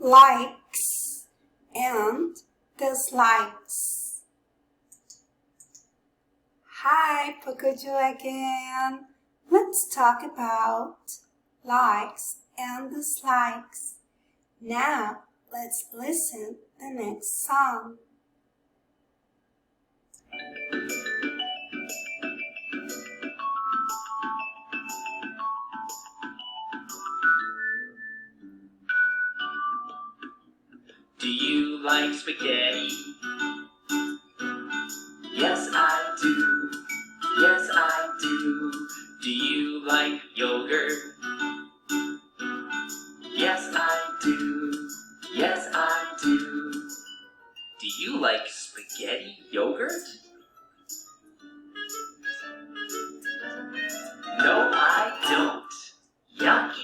likes and dislikes. Hi, Pocojo again. Let's talk about likes and dislikes. Now, let's listen the next song. Do you like spaghetti? Yes, I do. Yes, I do. Do you like yogurt? Yes, I do. Yes, I do. Do you like spaghetti yogurt? No, I don't. Yucky.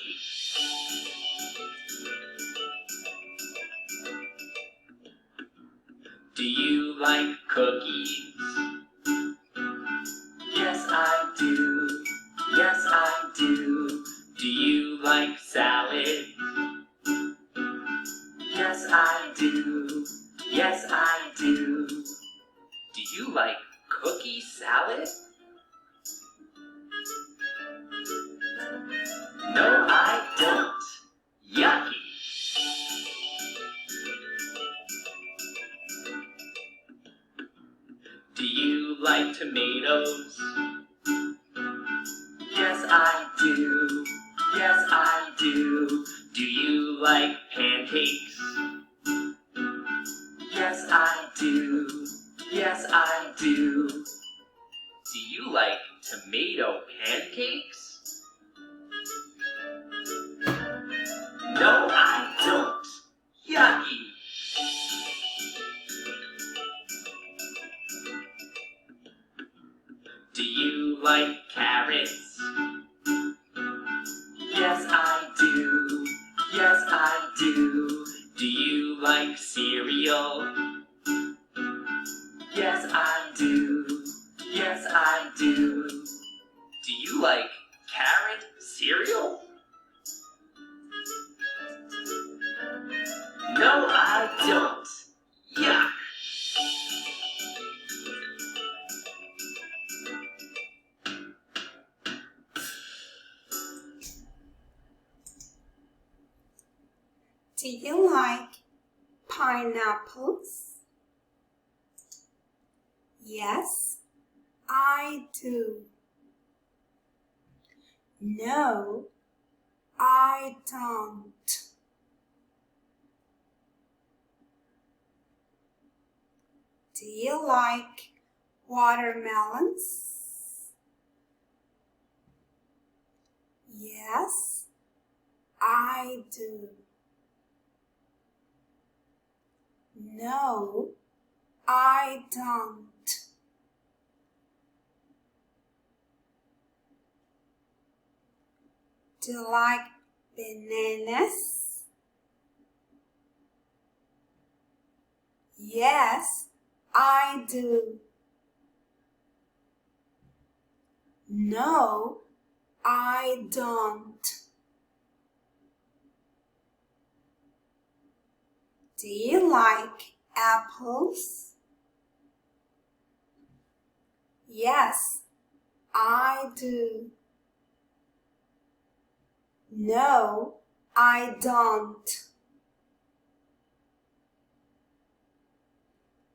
Do you like cookies? Yes, I do. Yes, I do. Do you like salad? Yes, I do. Yes, I do. Do you like cookie salad? No, I don't. Yucky. Do you like tomatoes? Yes, I do. Yes, I do. Do you like pancakes? Yes, I do. Yes, I do. Do you like tomato pancakes? No, I don't. Yucky. Do you like carrots? Yes, I do. Yes, I do. Do you like cereal? Yes, I do. Yes, I do. Do you like carrot cereal? No, I don't. Yuck. Do you like pineapples? Yes, I do. No, I don't. Do you like watermelons? Yes, I do. No, I don't. Do you like bananas? Yes, I do. No, I don't. Do you like apples? Yes, I do. No, I don't.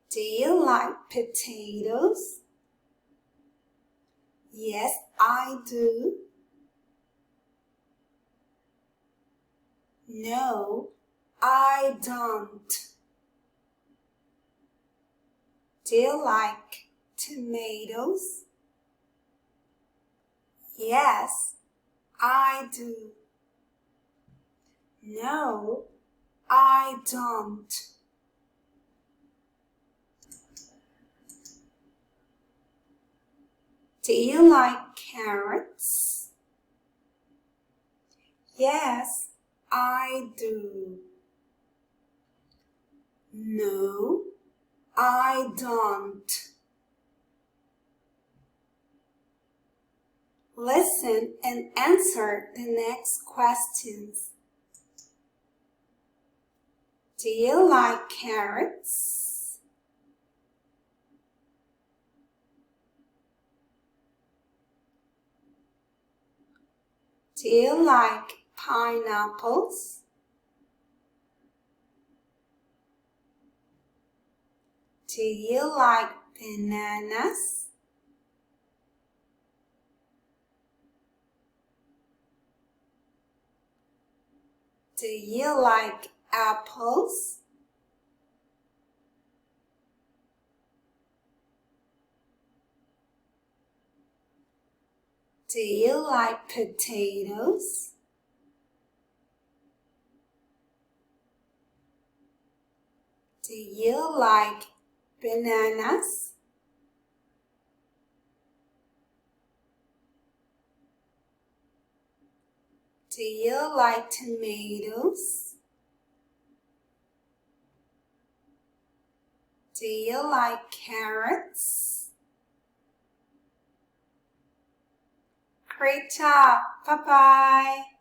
Do you like potatoes? Yes, I do. No, I don't. Do you like tomatoes? Yes, I do. No, I don't. Do you like carrots? Yes, I do. No, I don't. Listen and answer the next questions. Do you like carrots? Do you like pineapples? Do you like bananas? Do you like apples? Do you like potatoes? Do you like bananas? Do you like tomatoes? Do you like carrots? Great job! Bye-bye!